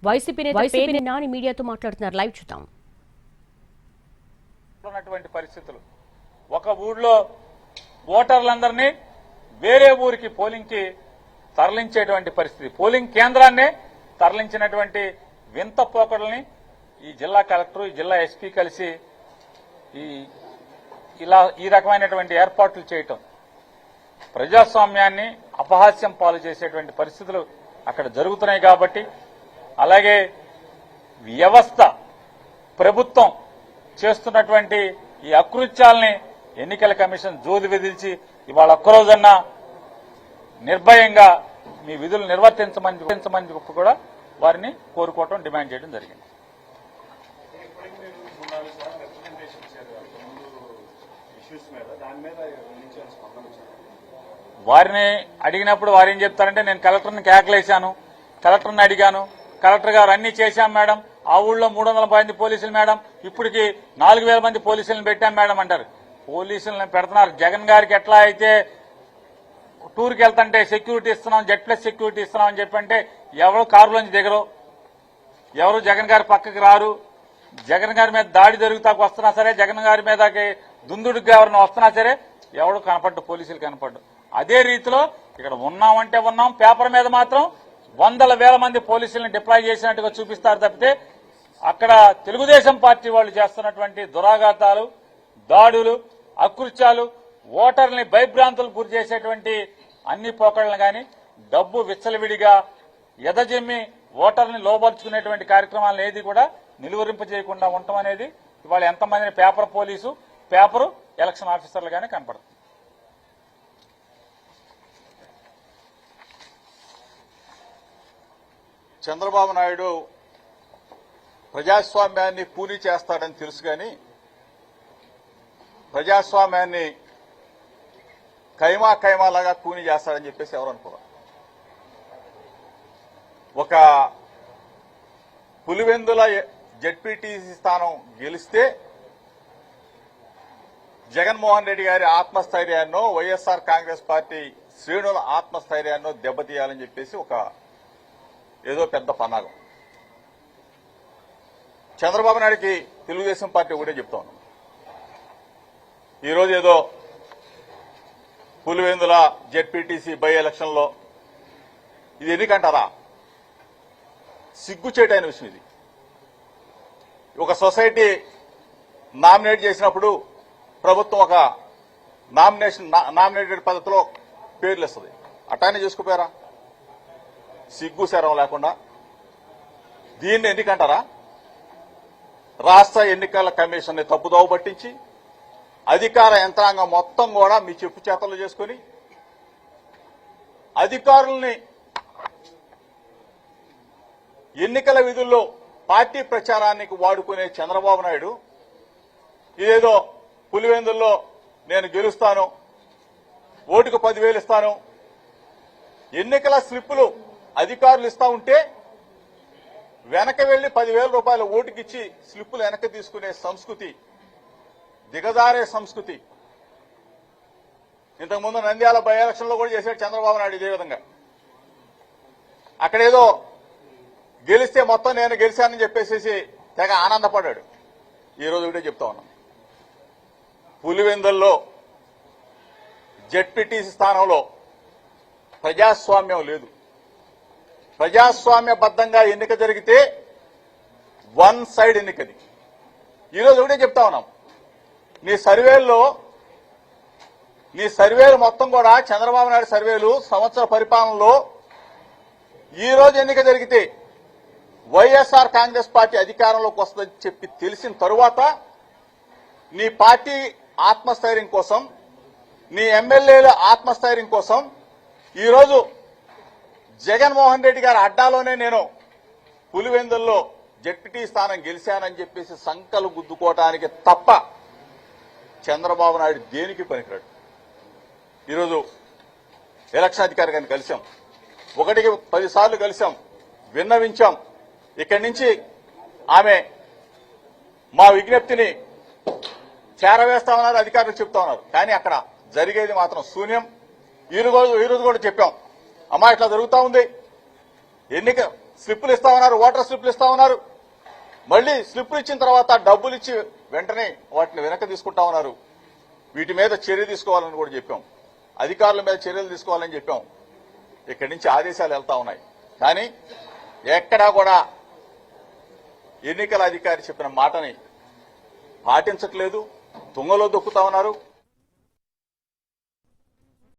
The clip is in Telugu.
వైసీపీ నాని మీడియాతో మాట్లాడుతున్నారు. లైవ్ చూద్దాం. పరిస్థితులు ఒక ఊళ్ళో ఓటర్లందరినీ వేరే ఊరికి పోలింగ్ కి తరలించేటువంటి పరిస్థితి, పోలింగ్ కేంద్రాన్నే తరలించినటువంటి వింత పోకడల్ని ఈ జిల్లా కలెక్టర్, ఈ జిల్లా ఎస్పీ కలిసి ఈ రకమైనటువంటి ఏర్పాట్లు చేయటం ప్రజాస్వామ్యాన్ని అపహాస్యం పాలు చేసేటువంటి పరిస్థితులు అక్కడ జరుగుతున్నాయి. కాబట్టి అలాగే వ్యవస్థ, ప్రభుత్వం చేస్తున్నటువంటి ఈ అకృత్యాలని ఎన్నికల కమిషన్ జోది విధించి ఇవాళ ఒక్కరోజన్నా నిర్భయంగా మీ విధులు నిర్వర్తించమని కూడా వారిని కోరుకోవటం, డిమాండ్ చేయడం జరిగింది. వారిని అడిగినప్పుడు వారు ఏం చెప్తారంటే, నేను కలెక్టర్ని కేకలేశాను, కలెక్టర్ని అడిగాను, కలెక్టర్ గారు అన్ని చేశాం మేడం, ఆ ఊళ్ళో 300 మంది పోలీసులు మేడం, ఇప్పటికి 4000 మంది పోలీసులను పెట్టాం మేడం అంటారు. పోలీసులను పెడుతున్నారు. జగన్ గారికి ఎట్లా అయితే టూర్కి వెళ్తుంటే సెక్యూరిటీ ఇస్తున్నాం, జెడ్ ప్లస్ సెక్యూరిటీ ఇస్తున్నాం అని చెప్పంటే ఎవరు కారులోంచి దిగరు, ఎవరు జగన్ గారి పక్కకి రారు. జగన్ గారి మీద దాడి జరుగుతాకు వస్తున్నా సరే, జగన్ గారి మీదకి దుందుడికి ఎవరిని వస్తున్నా సరే ఎవడు కనపడ్డు, పోలీసులు కనపడ్డు. అదే రీతిలో ఇక్కడ ఉన్నామంటే ఉన్నాం, పేపర్ మీద మాత్రం 100,000 మంది పోలీసులను డిప్లాయ్ చేసినట్టుగా చూపిస్తారు తప్పితే అక్కడ తెలుగుదేశం పార్టీ వాళ్ళు చేస్తున్నటువంటి దురాఘాతాలు, దాడులు, అకృత్యాలు, ఓటర్లని భయభ్రాంతులకు గురి చేసేటువంటి అన్ని పోకడలను గాని, డబ్బు విచ్చలవిడిగా ఎదజెమ్మి ఓటర్ని లోపరుచుకునేటువంటి కార్యక్రమాలను ఏది కూడా నిలువరింప చేయకుండా ఉండటం అనేది ఇవాళ ఎంతమందిని పేపర్ పోలీసు, పేపరు ఎలక్షన్ ఆఫీసర్లు గానీ కనపడుతుంది. చంద్రబాబు నాయుడు ప్రజాస్వామ్యాన్ని పూని చేస్తాడని తెలుసు కానీ ప్రజాస్వామ్యాన్ని కైమాలాగా కూని చేస్తాడని చెప్పేసి ఎవరు అనుకోరు. ఒక పులివెందుల జెడ్పీటీసీ స్థానం గెలిస్తే జగన్మోహన్ రెడ్డి గారి ఆత్మస్థైర్యాన్నో, వైఎస్ఆర్ కాంగ్రెస్ పార్టీ శ్రేణుల ఆత్మస్థైర్యాన్నో దెబ్బతీయాలని చెప్పేసి ఒక ఏదో పెద్ద పన్నాగం. చంద్రబాబు నాయుడికి తెలుగుదేశం పార్టీ ఒకటే చెప్తా ఉన్నాం, ఈరోజు ఏదో పులివెందుల జెడ్పీటీసీ బై ఎలక్షన్ లో ఇది ఎన్నికంటారా? సిగ్గుచేటైన విషయం ఇది. ఒక సొసైటీ నామినేట్ చేసినప్పుడు ప్రభుత్వం ఒక నామినేటెడ్ పద్ధతిలో పేర్లు ఇస్తుంది, అట్టానే చేసుకుపోయారా? సిగ్గు శరం లేకుండా దీన్ని ఎన్నికంటారా? రాష్ట్ర ఎన్నికల కమిషన్ ని తప్పుదోవ పట్టించి అధికార యంత్రాంగం మొత్తం కూడా మీ చెప్పు చేతలు చేసుకుని అధికారుల్ని ఎన్నికల విధుల్లో పార్టీ ప్రచారానికి వాడుకునే చంద్రబాబు నాయుడు ఇదేదో పులివెందుల్లో నేను గెలుస్తాను, ఓటుకు 10,000 ఇస్తాను, ఎన్నికల స్లిప్పులు అధికారులు ఇస్తా ఉంటే వెనక వెళ్లి 10,000 రూపాయల ఓటుకిచ్చి స్లిప్పులు వెనక తీసుకునే సంస్కృతి, దిగజారే సంస్కృతి ఇంతకుముందు నంద్యాల బై ఎలక్షన్ లో కూడా చేశాడు చంద్రబాబు నాయుడు. ఇదే విధంగా అక్కడేదో గెలిస్తే మొత్తం నేను గెలిచానని చెప్పేసి తెగ ఆనందపడ్డాడు. ఈ రోజు ఒకటే చెప్తా ఉన్నాం, పులివెందుల్లో జెడ్పీటీసీ స్థానంలో ప్రజాస్వామ్యం లేదు. ప్రజాస్వామ్యబద్ధంగా ఎన్నిక జరిగితే వన్ సైడ్ ఎన్నికది. ఈరోజు ఒకటే చెప్తా ఉన్నాం, నీ సర్వేలు మొత్తం కూడా చంద్రబాబు నాయుడు సర్వేలు సంవత్సర పరిపాలనలో ఈ రోజు ఎన్నిక జరిగితే వైఎస్ఆర్ కాంగ్రెస్ పార్టీ అధికారంలోకి వస్తుందని చెప్పి తెలిసిన తరువాత నీ పార్టీ ఆత్మస్థైర్యం కోసం, నీ ఎమ్మెల్యేల ఆత్మస్థైర్యం కోసం ఈరోజు జగన్మోహన్ రెడ్డి గారి అడ్డాలోనే నేను పులివెందుల్లో జెడ్పీటీ స్థానం గెలిచానని చెప్పేసి సంకలు గుద్దుకోవటానికి తప్ప చంద్రబాబు నాయుడు దేనికి పనికిరాడు. ఈరోజు ఎలక్షన్ అధికారి గారిని కలిశాం, 1కి 10 సార్లు కలిశాం, విన్నవించాం. ఇక్కడి నుంచి ఆమె మా విజ్ఞప్తిని చేరవేస్తామన్నారు, అధికారులు చెప్తా ఉన్నారు. కానీ అక్కడ జరిగేది మాత్రం శూన్యం. ఈ రోజు కూడా చెప్పాం, అమ్మా ఇట్లా జరుగుతా ఉంది, స్లిప్పులు ఇస్తా ఉన్నారు, ఓటర్ స్లిప్పులు ఇస్తా ఉన్నారు. మళ్ళీ స్లిప్పులు ఇచ్చిన తర్వాత డబ్బులు ఇచ్చి వెంటనే వాటిని వెనక్కి తీసుకుంటా ఉన్నారు. వీటి మీద చర్య తీసుకోవాలని కూడా చెప్పాం, అధికారుల మీద చర్యలు తీసుకోవాలని చెప్పాం. ఇక్కడి నుంచి ఆదేశాలు వెళ్తా ఉన్నాయి. కానీ ఎక్కడా కూడా ఎన్నికల అధికారి చెప్పిన మాటని పాటించట్లేదు, తుంగలో దొక్కుతా ఉన్నారు.